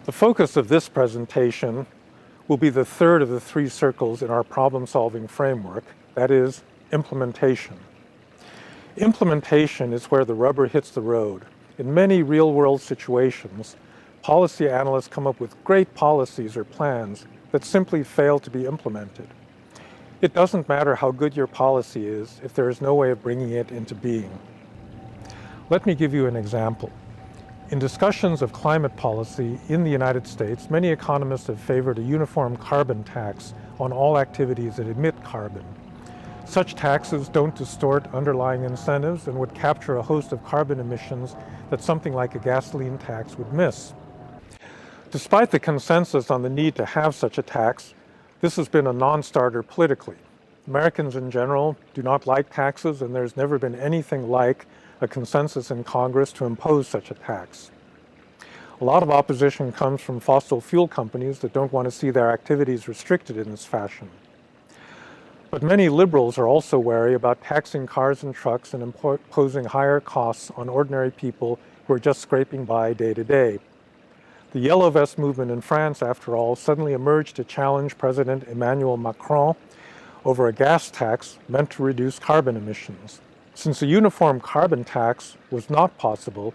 The focus of this presentation will be the third of the three circles in our problem-solving framework, that is, implementation. Implementation is where the rubber hits the road. In many real-world situations, policy analysts come up with great policies or plans that simply fail to be implemented. It doesn't matter how good your policy is if there is no way of bringing it into being. Let me give you an example. In discussions of climate policy in the United States, many economists have favored a uniform carbon tax on all activities that emit carbon. Such taxes don't distort underlying incentives and would capture a host of carbon emissions that something like a gasoline tax would miss. Despite the consensus on the need to have such a tax, this has been a non-starter politically. Americans in general do not like taxes, and there's never been anything like a consensus in Congress to impose such a tax. A lot of opposition comes from fossil fuel companies that don't want to see their activities restricted in this fashion. But many liberals are also wary about taxing cars and trucks and imposing higher costs on ordinary people who are just scraping by day to day. The Yellow Vest movement in France, after all, suddenly emerged to challenge President Emmanuel Macron over a gas tax meant to reduce carbon emissions. Since a uniform carbon tax was not possible,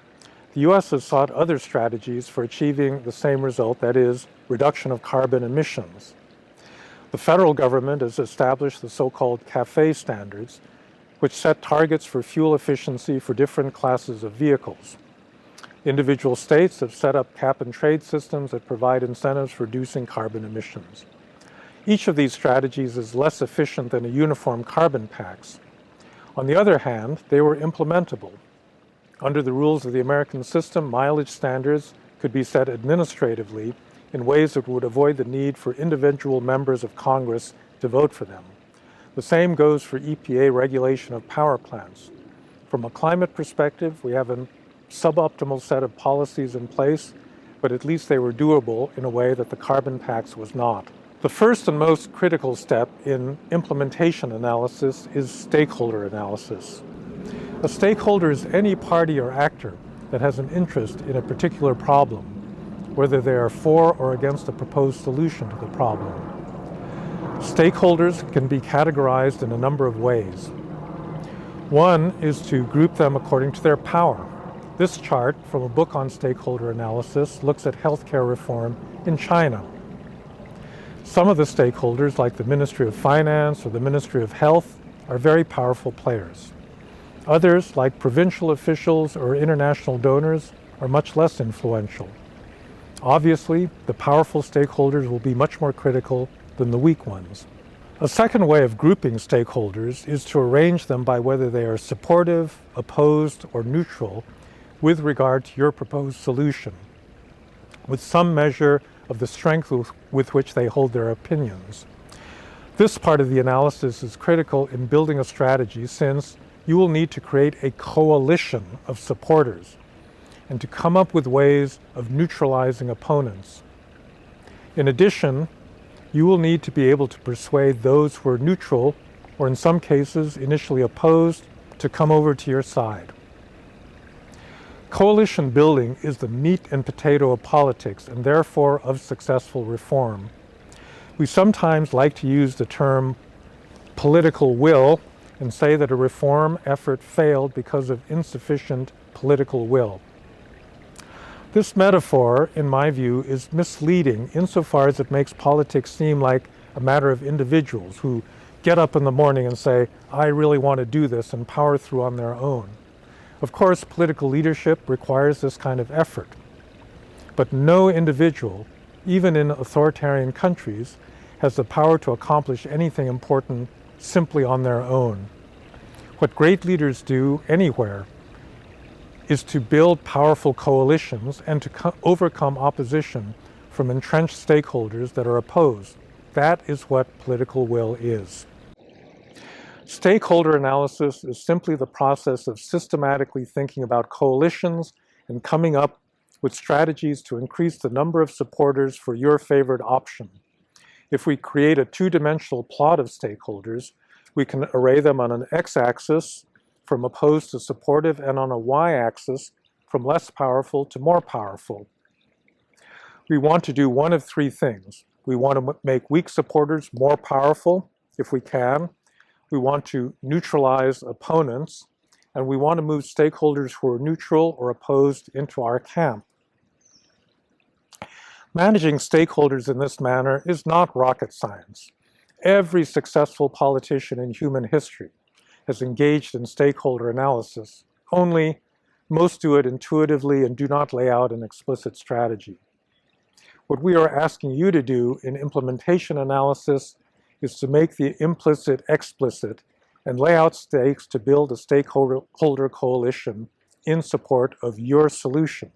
the US has sought other strategies for achieving the same result, that is, reduction of carbon emissions. The federal government has established the so-called CAFE standards, which set targets for fuel efficiency for different classes of vehicles. Individual states have set up cap-and-trade systems that provide incentives for reducing carbon emissions. Each of these strategies is less efficient than a uniform carbon tax. On the other hand, they were implementable. Under the rules of the American system, mileage standards could be set administratively in ways that would avoid the need for individual members of Congress to vote for them. The same goes for EPA regulation of power plants. From a climate perspective, we have a suboptimal set of policies in place, but at least they were doable in a way that the carbon tax was not. The first and most critical step in implementation analysis is stakeholder analysis. A stakeholder is any party or actor that has an interest in a particular problem, whether they are for or against a proposed solution to the problem. Stakeholders can be categorized in a number of ways. One is to group them according to their power. This chart from a book on stakeholder analysis looks at healthcare reform in China. Some of the stakeholders, like the Ministry of Finance or the Ministry of Health, are very powerful players. Others, like provincial officials or international donors, are much less influential. Obviously, the powerful stakeholders will be much more critical than the weak ones. A second way of grouping stakeholders is to arrange them by whether they are supportive, opposed, or neutral with regard to your proposed solution, with some measure of the strength with which they hold their opinions. This part of the analysis is critical in building a strategy, since you will need to create a coalition of supporters and to come up with ways of neutralizing opponents. In addition, you will need to be able to persuade those who are neutral, or in some cases initially opposed, to come over to your side. Coalition building is the meat and potato of politics, and therefore of successful reform. We sometimes like to use the term political will and say that a reform effort failed because of insufficient political will. This metaphor, in my view, is misleading insofar as it makes politics seem like a matter of individuals who get up in the morning and say, "I really want to do this," and power through on their own. Of course, political leadership requires this kind of effort. But no individual, even in authoritarian countries, has the power to accomplish anything important simply on their own. What great leaders do anywhere is to build powerful coalitions and to overcome opposition from entrenched stakeholders that are opposed. That is what political will is. Stakeholder analysis is simply the process of systematically thinking about coalitions and coming up with strategies to increase the number of supporters for your favored option. If we create a two-dimensional plot of stakeholders, we can array them on an x-axis from opposed to supportive and on a y-axis from less powerful to more powerful. We want to do one of three things. We want to make weak supporters more powerful, if we can. We want to neutralize opponents, and we want to move stakeholders who are neutral or opposed into our camp. Managing stakeholders in this manner is not rocket science. Every successful politician in human history has engaged in stakeholder analysis, only most do it intuitively and do not lay out an explicit strategy. What we are asking you to do in implementation analysis is to make the implicit explicit and lay out stakes to build a stakeholder coalition in support of your solution.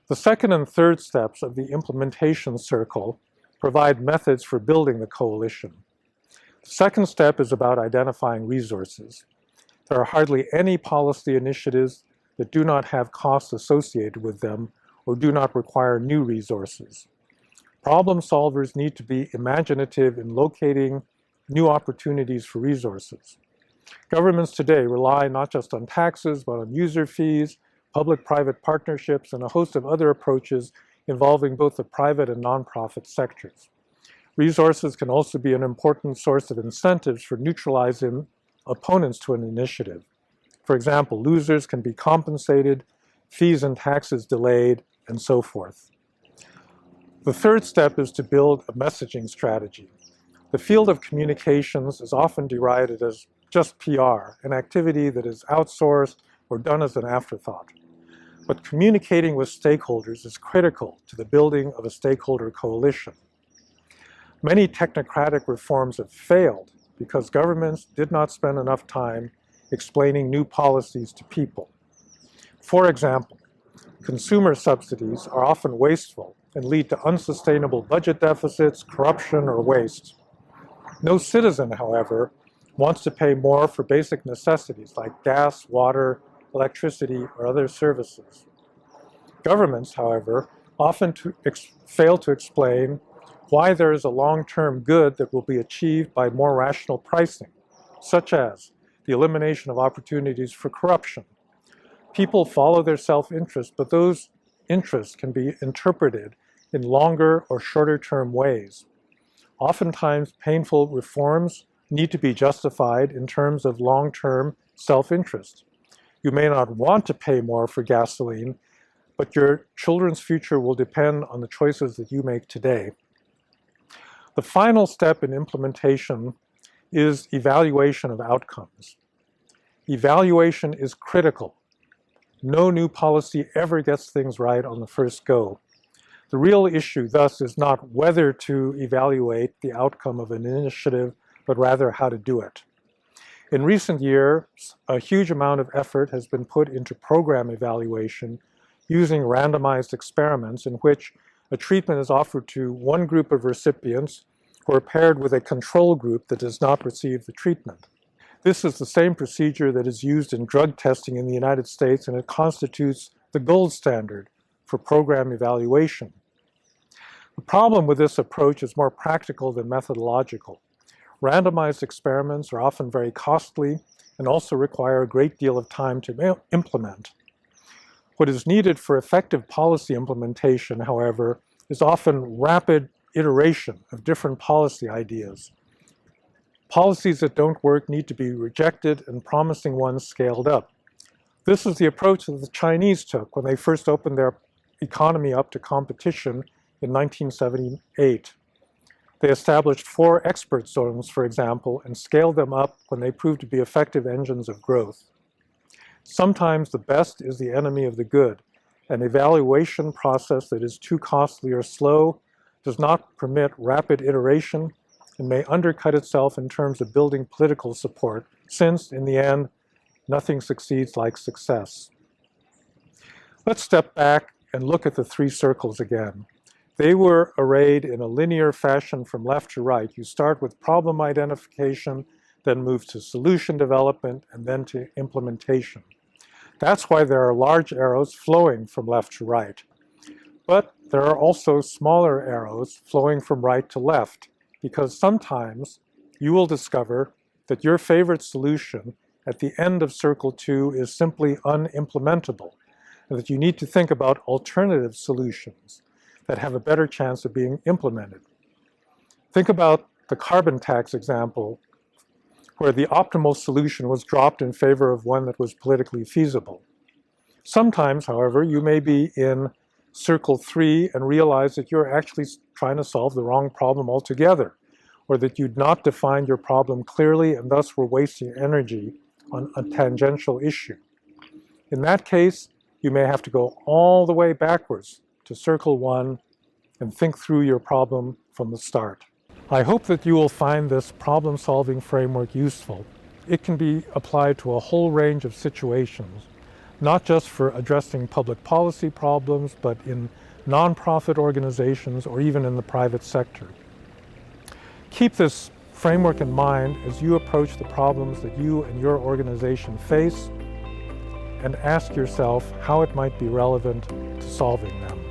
The second and third steps of the implementation circle provide methods for building the coalition. The second step is about identifying resources. There are hardly any policy initiatives that do not have costs associated with them or do not require new resources. Problem solvers need to be imaginative in locating new opportunities for resources. Governments today rely not just on taxes, but on user fees, public-private partnerships, and a host of other approaches involving both the private and nonprofit sectors. Resources can also be an important source of incentives for neutralizing opponents to an initiative. For example, losers can be compensated, fees and taxes delayed, and so forth. The third step is to build a messaging strategy. The field of communications is often derided as just PR, an activity that is outsourced or done as an afterthought. But communicating with stakeholders is critical to the building of a stakeholder coalition. Many technocratic reforms have failed because governments did not spend enough time explaining new policies to people. For example, consumer subsidies are often wasteful and lead to unsustainable budget deficits, corruption, or waste. No citizen, however, wants to pay more for basic necessities like gas, water, electricity, or other services. Governments, however, often fail to explain why there is a long-term good that will be achieved by more rational pricing, such as the elimination of opportunities for corruption. People follow their self-interest, but those interests can be interpreted in longer or shorter-term ways. Oftentimes, painful reforms need to be justified in terms of long-term self-interest. You may not want to pay more for gasoline, but your children's future will depend on the choices that you make today. The final step in implementation is evaluation of outcomes. Evaluation is critical. No new policy ever gets things right on the first go. The real issue, thus, is not whether to evaluate the outcome of an initiative, but rather how to do it. In recent years, a huge amount of effort has been put into program evaluation using randomized experiments in which a treatment is offered to one group of recipients who are paired with a control group that does not receive the treatment. This is the same procedure that is used in drug testing in the United States, and it constitutes the gold standard for program evaluation. The problem with this approach is more practical than methodological. Randomized experiments are often very costly and also require a great deal of time to implement. What is needed for effective policy implementation, however, is often rapid iteration of different policy ideas. Policies that don't work need to be rejected and promising ones scaled up. This is the approach that the Chinese took when they first opened their economy up to competition in 1978. They established 4 expert zones, for example, and scaled them up when they proved to be effective engines of growth. Sometimes the best is the enemy of the good. An evaluation process that is too costly or slow does not permit rapid iteration and may undercut itself in terms of building political support, since, in the end, nothing succeeds like success. Let's step back and look at the 3 circles again. They were arrayed in a linear fashion from left to right. You start with problem identification, then move to solution development, and then to implementation. That's why there are large arrows flowing from left to right. But there are also smaller arrows flowing from right to left, because sometimes you will discover that your favorite solution at the end of circle 2 is simply unimplementable, and that you need to think about alternative solutions. that have a better chance of being implemented. Think about the carbon tax example, where the optimal solution was dropped in favor of one that was politically feasible. Sometimes, however, you may be in circle 3 and realize that you're actually trying to solve the wrong problem altogether, or that you'd not defined your problem clearly and thus were wasting energy on a tangential issue. In that case, you may have to go all the way backwards to circle 1 and think through your problem from the start. I hope that you will find this problem-solving framework useful. It can be applied to a whole range of situations, not just for addressing public policy problems, but in nonprofit organizations or even in the private sector. Keep this framework in mind as you approach the problems that you and your organization face, and ask yourself how it might be relevant to solving them.